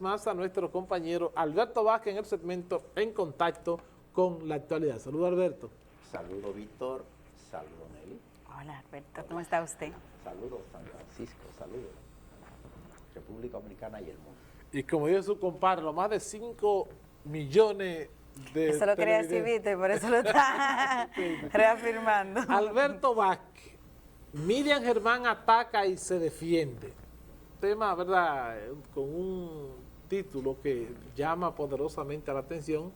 Más a nuestro compañero Alberto Vázquez en el segmento En Contacto con la Actualidad. Saludos, Alberto. Saludos, Víctor. Saludos, Nelly. Hola, Alberto. ¿Cómo está usted? Saludos, San Francisco. Saludos, República Dominicana y el mundo. Y como dice su compadre, los más de 5 millones de Eso lo quería decir, Víctor, por eso lo está reafirmando. Alberto Vázquez, Miriam Germán ataca y se defiende. Tema, ¿verdad?, con un título que llama poderosamente la atención.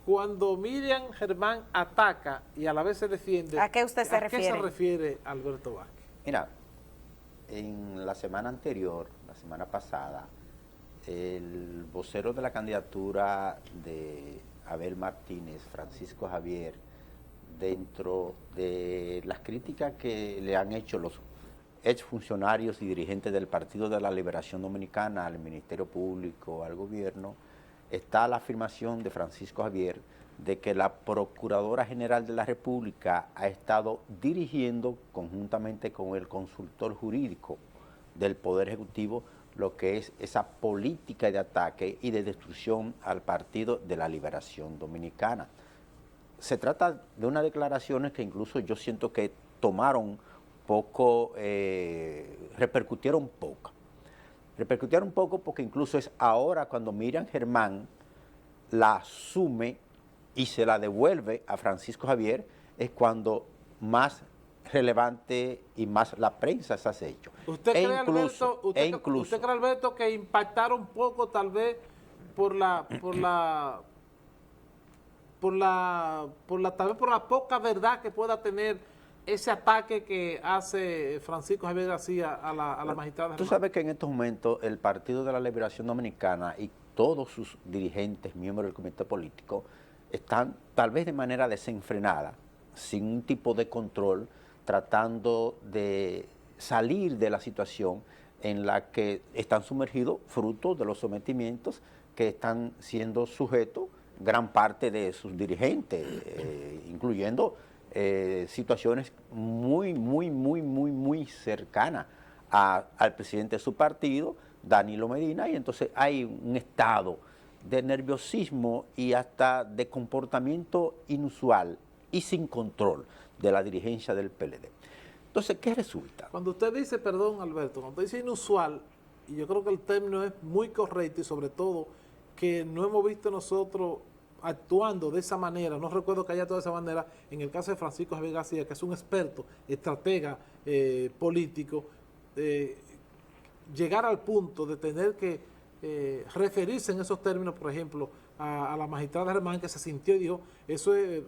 Cuando Miriam Germán ataca y a la vez se defiende, ¿a qué usted se refiere? ¿A qué se refiere Alberto Vázquez? Mira, en la semana anterior, la semana pasada, el vocero de la candidatura de Abel Martínez, Francisco Javier, dentro de las críticas que le han hecho los exfuncionarios y dirigentes del Partido de la Liberación Dominicana al Ministerio Público, al gobierno, está la afirmación de Francisco Javier de que la Procuradora General de la República ha estado dirigiendo conjuntamente con el consultor jurídico del Poder Ejecutivo lo que es esa política de ataque y de destrucción al Partido de la Liberación Dominicana. Se trata de unas declaraciones que incluso yo siento que tomaron poco, repercutieron poco porque incluso es ahora cuando Miriam Germán la asume y se la devuelve a Francisco Javier, es cuando más relevante y más la prensa se ha hecho. ¿Usted cree, Alberto, usted cree, Alberto, que impactaron un poco tal vez por la poca verdad que pueda tener ese ataque que hace Francisco Javier García a la magistrada? Tú sabes que en estos momentos el Partido de la Liberación Dominicana y todos sus dirigentes, miembros del comité político, están tal vez de manera desenfrenada, sin un tipo de control, tratando de salir de la situación en la que están sumergidos fruto de los sometimientos que están siendo sujetos gran parte de sus dirigentes, incluyendo situaciones muy cercanas al presidente de su partido, Danilo Medina, y entonces hay un estado de nerviosismo y hasta de comportamiento inusual y sin control de la dirigencia del PLD. Entonces, ¿qué resulta? Cuando usted dice, perdón, Alberto, cuando usted dice inusual, y yo creo que el término es muy correcto y sobre todo que no hemos visto nosotros actuando de esa manera, no recuerdo que haya actuado de esa manera, en el caso de Francisco Javier García, que es un experto, estratega político, llegar al punto de tener que referirse en esos términos, por ejemplo, a la magistrada Germán, que se sintió y dijo, eso es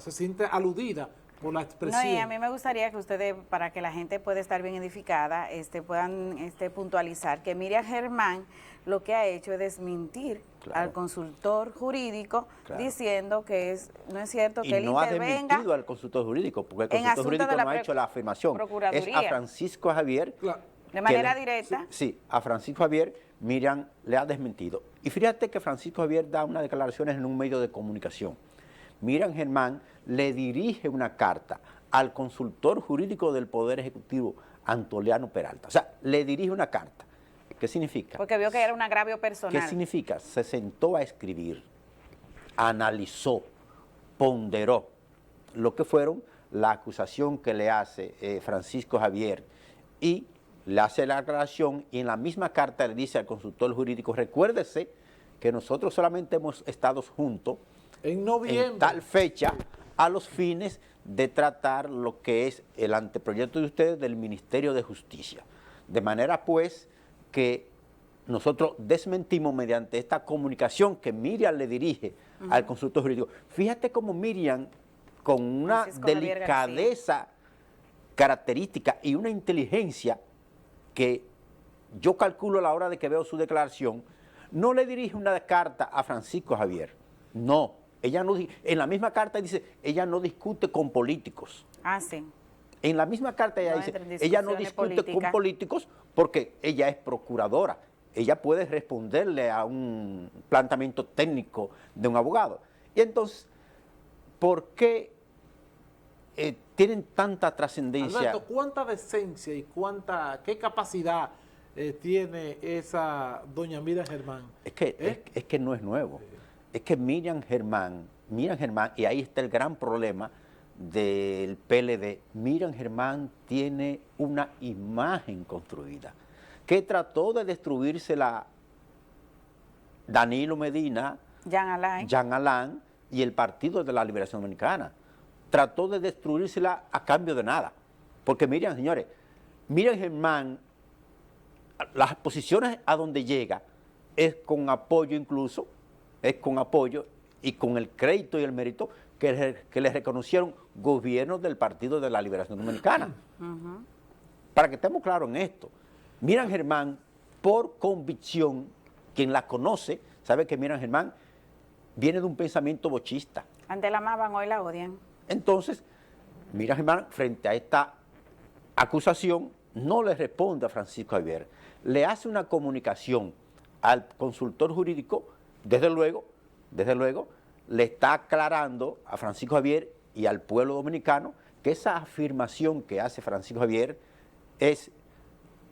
se siente aludida por la expresión. No, y a mí me gustaría que ustedes, para que la gente pueda estar bien edificada, puedan puntualizar que Miriam Germán lo que ha hecho es desmentir al consultor jurídico, diciendo que no es cierto que él intervenga. Y no ha desmentido al consultor jurídico, porque el consultor jurídico no ha hecho la afirmación. Es a Francisco Javier. De manera directa. Sí, a Francisco Javier Miriam le ha desmentido. Y fíjate que Francisco Javier da unas declaraciones en un medio de comunicación. Miriam Germán le dirige una carta al consultor jurídico del Poder Ejecutivo, Antoliano Peralta. O sea, le dirige una carta. ¿Qué significa? Porque vio que era un agravio personal. ¿Qué significa? Se sentó a escribir, analizó, ponderó lo que fueron la acusación que le hace Francisco Javier y le hace la aclaración y en la misma carta le dice al consultor jurídico, recuérdese que nosotros solamente hemos estado juntos en noviembre, en tal fecha, a los fines de tratar lo que es el anteproyecto de ustedes del Ministerio de Justicia. De manera pues que nosotros desmentimos mediante esta comunicación que Miriam le dirige al consultor jurídico. Fíjate cómo Miriam, con una Francisco delicadeza característica y una inteligencia que yo calculo a la hora de que veo su declaración, no le dirige una carta a Francisco Javier. No, ella no, en la misma carta dice, ella no discute con políticos. Ah, sí. En la misma carta ella dice, ella no discute con políticos porque ella es procuradora. Ella puede responderle a un planteamiento técnico de un abogado. Y entonces, ¿por qué tienen tanta trascendencia? Alberto, ¿cuánta decencia y qué capacidad tiene esa doña Miriam Germán. Es que no es nuevo. Es que Miriam Germán, y ahí está el gran problema del PLD, Miriam Germán tiene una imagen construida que trató de destruírsela Danilo Medina, Jean Alain y el Partido de la Liberación Dominicana. Trató de destruírsela a cambio de nada. Porque Miriam, señores, Miriam Germán, las posiciones a donde llega es con apoyo incluso, es con apoyo y con el crédito y el mérito que le reconocieron gobiernos del Partido de la Liberación Dominicana. Para que estemos claros en esto, Miriam Germán, por convicción, quien la conoce, sabe que Miriam Germán viene de un pensamiento bochista. Antes la amaban, hoy la odian. Entonces, Miriam Germán, frente a esta acusación, no le responde a Francisco Javier. Le hace una comunicación al consultor jurídico, desde luego, le está aclarando a Francisco Javier y al pueblo dominicano que esa afirmación que hace Francisco Javier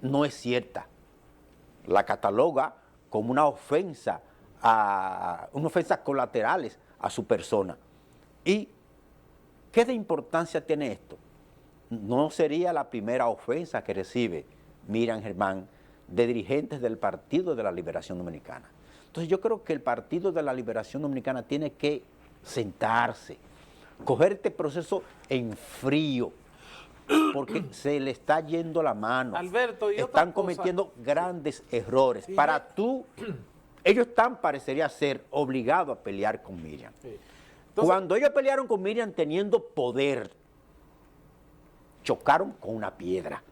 no es cierta. La cataloga como una ofensas colaterales a su persona. ¿Y qué de importancia tiene esto? No sería la primera ofensa que recibe Miriam Germán de dirigentes del Partido de la Liberación Dominicana. Entonces yo creo que el Partido de la Liberación Dominicana tiene que sentarse, coger este proceso en frío, porque se le está yendo la mano. Alberto, están cometiendo grandes errores. Ellos parecería ser obligados a pelear con Miriam. Sí. Entonces, cuando ellos pelearon con Miriam teniendo poder, chocaron con una piedra.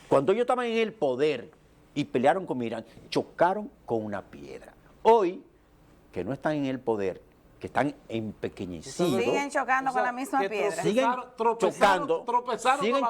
Cuando ellos estaban en el poder y pelearon con Miriam, chocaron con una piedra. Hoy, que no están en el poder, que están empequeñecidos. Siguen chocando con la misma piedra. Siguen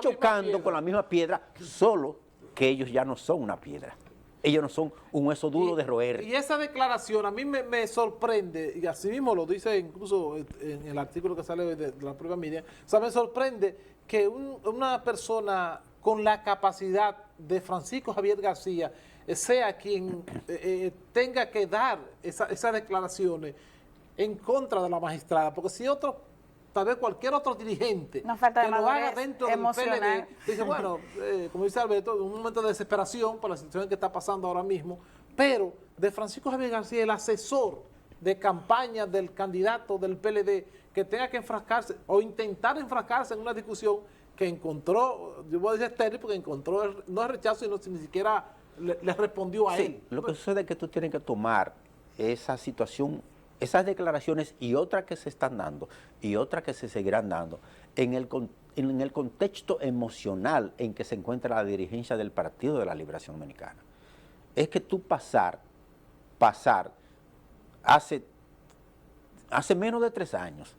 chocando con la misma piedra, solo que ellos ya no son una piedra. Ellos no son un hueso duro de roer. Y esa declaración a mí me sorprende, y así mismo lo dice incluso en el artículo que sale de la propia Miriam, o sea, me sorprende que una persona con la capacidad de Francisco Javier García sea quien tenga que dar esas declaraciones en contra de la magistrada, porque si tal vez cualquier otro dirigente que lo haga dentro del PLD, dice, bueno, como dice Alberto, un momento de desesperación por la situación que está pasando ahora mismo, pero de Francisco Javier García, el asesor de campaña del candidato del PLD, que tenga que enfrascarse o intentar enfrascarse en una discusión que encontró, yo voy a decir estéril, porque encontró no el rechazo, sino ni siquiera le respondió a él. Lo que sucede es que tú tienes que tomar esa situación, esas declaraciones y otras que se están dando y otras que se seguirán dando en el contexto emocional en que se encuentra la dirigencia del Partido de la Liberación Dominicana. Es que tú pasar hace menos de 3 años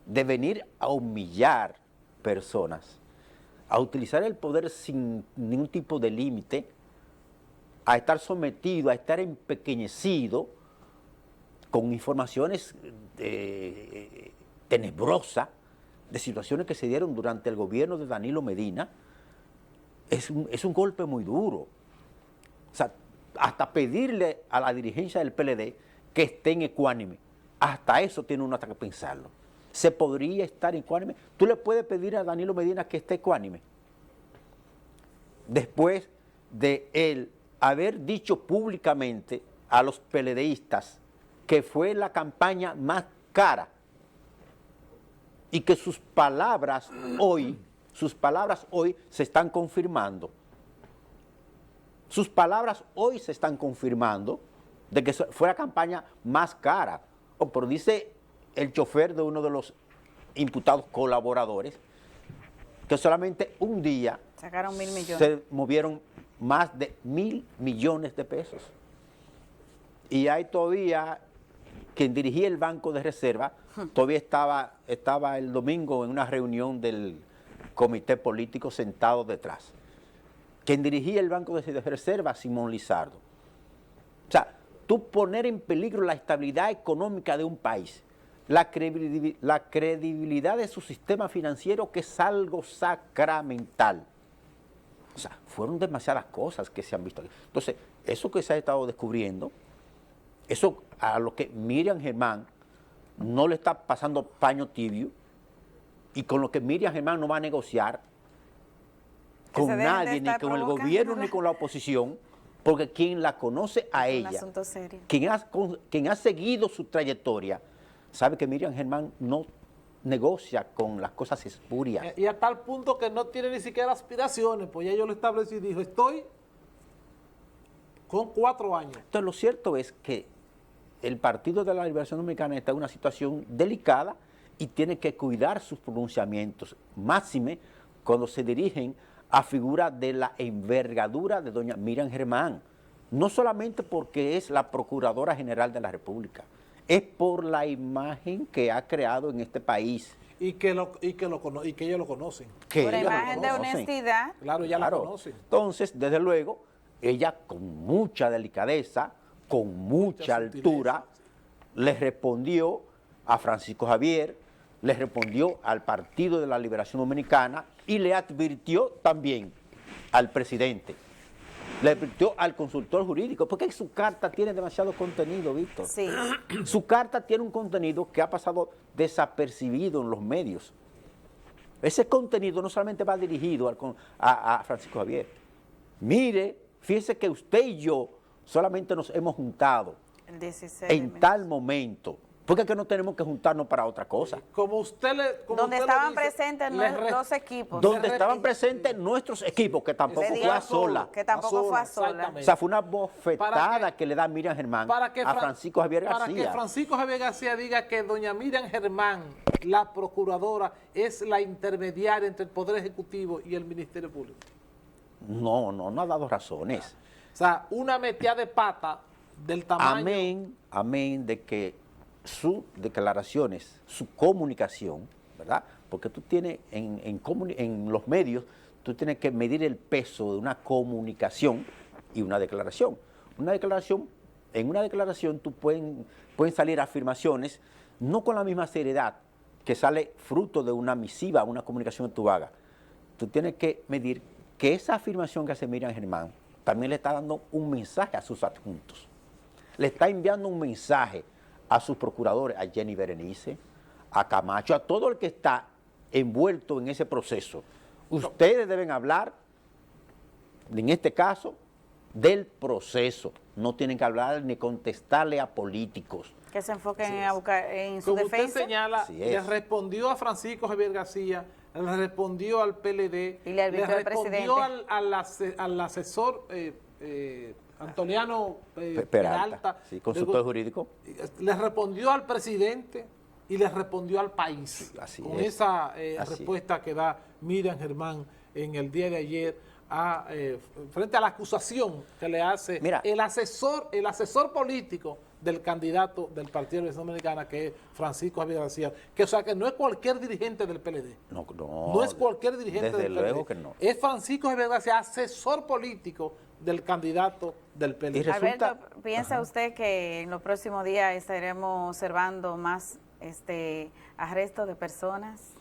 de venir a humillar personas, a utilizar el poder sin ningún tipo de límite, a estar sometido, a estar empequeñecido, con informaciones tenebrosas de situaciones que se dieron durante el gobierno de Danilo Medina, es un golpe muy duro. O sea, hasta pedirle a la dirigencia del PLD que estén ecuánime, hasta eso tiene uno hasta que pensarlo. ¿Se podría estar ecuánime? ¿Tú le puedes pedir a Danilo Medina que esté ecuánime? Después de él haber dicho públicamente a los PLDistas que fue la campaña más cara y que sus palabras hoy se están confirmando. Sus palabras hoy se están confirmando de que fue la campaña más cara. Pero dice el chofer de uno de los imputados colaboradores que solamente un día sacaron 1.000 millones. Se movieron más de 1.000 millones de pesos. Y hay todavía quien dirigía el Banco de Reserva, todavía estaba el domingo en una reunión del comité político sentado detrás. Quien dirigía el Banco de Reserva, Simón Lizardo. O sea, tú poner en peligro la estabilidad económica de un país, la credibilidad de su sistema financiero, que es algo sacramental. O sea, fueron demasiadas cosas que se han visto aquí. Entonces, eso que se ha estado descubriendo, eso a lo que Miriam Germán no le está pasando paño tibio, y con lo que Miriam Germán no va a negociar con nadie, ni con el gobierno, ni con la oposición, porque quien la conoce a ella, quien ha seguido su trayectoria, sabe que Miriam Germán no negocia con las cosas espurias. Y a tal punto que no tiene ni siquiera aspiraciones, pues ya yo lo establecí y dijo, estoy con 4 años. Entonces, lo cierto es que el Partido de la Liberación Dominicana está en una situación delicada y tiene que cuidar sus pronunciamientos, máxime cuando se dirigen a figura de la envergadura de doña Miriam Germán, no solamente porque es la Procuradora General de la República, es por la imagen que ha creado en este país. Y que ellos lo conocen. Por la imagen de honestidad. Claro, ya la conocen. Entonces, desde luego, ella con mucha delicadeza, con mucha altura, le respondió a Francisco Javier, le respondió al Partido de la Liberación Dominicana y le advirtió también al presidente, le advirtió al consultor jurídico, porque su carta tiene demasiado contenido, Víctor. Sí. Su carta tiene un contenido que ha pasado desapercibido en los medios. Ese contenido no solamente va dirigido a Francisco Javier. Mire, fíjese que usted y yo solamente nos hemos juntado El 16 en tal momento. Porque es que no tenemos que juntarnos para otra cosa. Como usted le donde usted estaban lo dice, presentes los equipos. Donde estaban presentes nuestros equipos, que tampoco fue a sola. Que tampoco fue a sola. Exactamente. O sea, fue una bofetada que le da Miriam Germán a Francisco Javier García. Para que Francisco Javier García diga que doña Miriam Germán, la procuradora, es la intermediaria entre el Poder Ejecutivo y el Ministerio Público. No ha dado razones. O sea, una metida de pata del tamaño. Amén de que sus declaraciones, su comunicación, ¿verdad? Porque tú tienes en los medios, tú tienes que medir el peso de una comunicación y una declaración. En una declaración tú pueden salir afirmaciones, no con la misma seriedad que sale fruto de una misiva, una comunicación que tú hagas. Tú tienes que medir que esa afirmación que hace Miriam Germán también le está dando un mensaje a sus adjuntos. Le está enviando un mensaje a sus procuradores, a Jenny Berenice, a Camacho, a todo el que está envuelto en ese proceso. Ustedes deben hablar, en este caso, del proceso. No tienen que hablar ni contestarle a políticos. Que se enfoquen en su Como defensa. usted señala, le respondió a Francisco Javier García, le respondió al PLD, y le respondió al asesor Antoniano Peralta, sí, consultor jurídico. Le respondió al presidente y le respondió al país. Así con es. esa Así respuesta que da Miriam Germán en el día de ayer frente a la acusación que le hace el asesor político del candidato del Partido de la Liberación Dominicana, que es Francisco Javier García, que o sea que no es cualquier dirigente del PLD. No es cualquier dirigente del PLD. Desde luego que no. Es Francisco Javier García, asesor político del candidato del PLD. Alberto, ¿piensa usted que en los próximos días estaremos observando más arrestos de personas?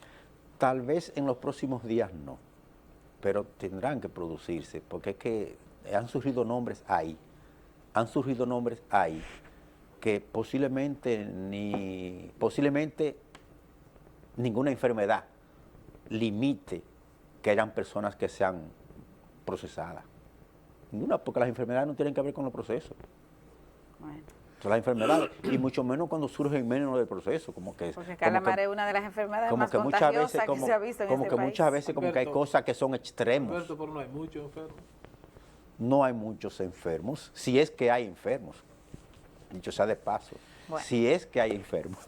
Tal vez en los próximos días no, pero tendrán que producirse, porque es que han surgido nombres ahí, que posiblemente ninguna enfermedad limite que hayan personas que sean procesadas. Ninguna, porque las enfermedades no tienen que ver con los procesos. Bueno. Las enfermedades, y mucho menos cuando surgen menos del proceso, porque calamar es una de las enfermedades más contagiosas que se ha visto en este país. Muchas veces como que hay cosas que son extremos. Alberto, pero no hay muchos enfermos. No hay muchos enfermos, si es que hay enfermos. Dicho sea de paso, si es que hay enfermos.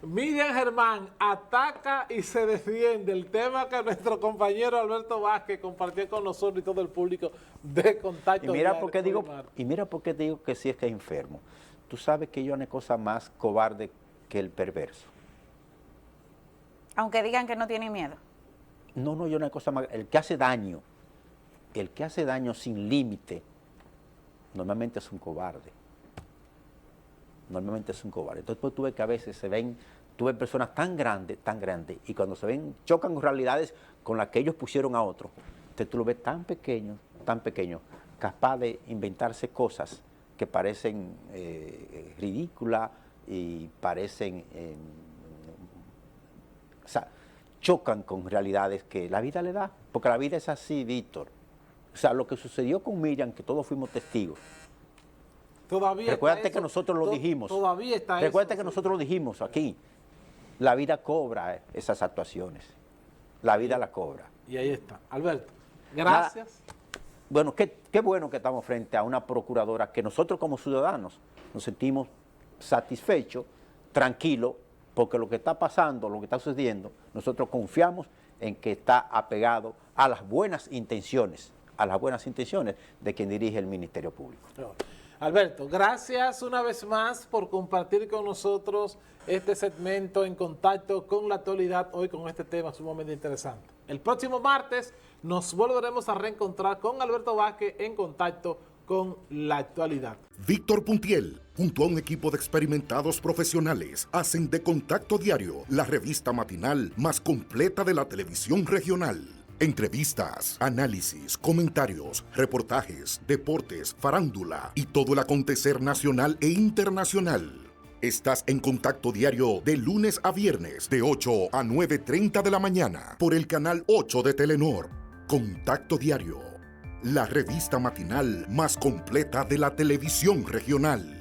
Miriam Germán ataca y se defiende el tema que nuestro compañero Alberto Vázquez compartió con nosotros y todo el público de Contacto. Y mira por qué digo que sí es que hay enfermo. Tú sabes que yo no hay cosa más cobarde que el perverso. Aunque digan que no tienen miedo. No, yo no hay cosa más. El que hace daño sin límite, normalmente es un cobarde. Entonces pues, tú ves que a veces tú ves personas tan grandes, y cuando se ven, chocan con realidades con las que ellos pusieron a otros, Usted tú lo ves tan pequeño, capaz de inventarse cosas que parecen ridículas y parecen, o sea, chocan con realidades que la vida le da, porque la vida es así, Víctor. O sea, lo que sucedió con Miriam, que todos fuimos testigos. Todavía Recuérdate que nosotros lo dijimos. Todavía está Recuérdate eso, que nosotros lo dijimos aquí. La vida cobra esas actuaciones. La vida la cobra. Y ahí está. Alberto, gracias. Bueno, qué bueno que estamos frente a una procuradora que nosotros como ciudadanos nos sentimos satisfechos, tranquilos, porque lo que está pasando, lo que está sucediendo, nosotros confiamos en que está apegado a las buenas intenciones de quien dirige el Ministerio Público. Alberto, gracias una vez más por compartir con nosotros este segmento en contacto con la actualidad, hoy con este tema sumamente interesante. El próximo martes nos volveremos a reencontrar con Alberto Vázquez en contacto con la actualidad. Víctor Puntiel, junto a un equipo de experimentados profesionales, hacen de Contacto Diario la revista matinal más completa de la televisión regional. Entrevistas, análisis, comentarios, reportajes, deportes, farándula y todo el acontecer nacional e internacional. Estás en Contacto Diario de lunes a viernes de 8 a 9:30 de la mañana por el canal 8 de Telenor. Contacto Diario, la revista matinal más completa de la televisión regional.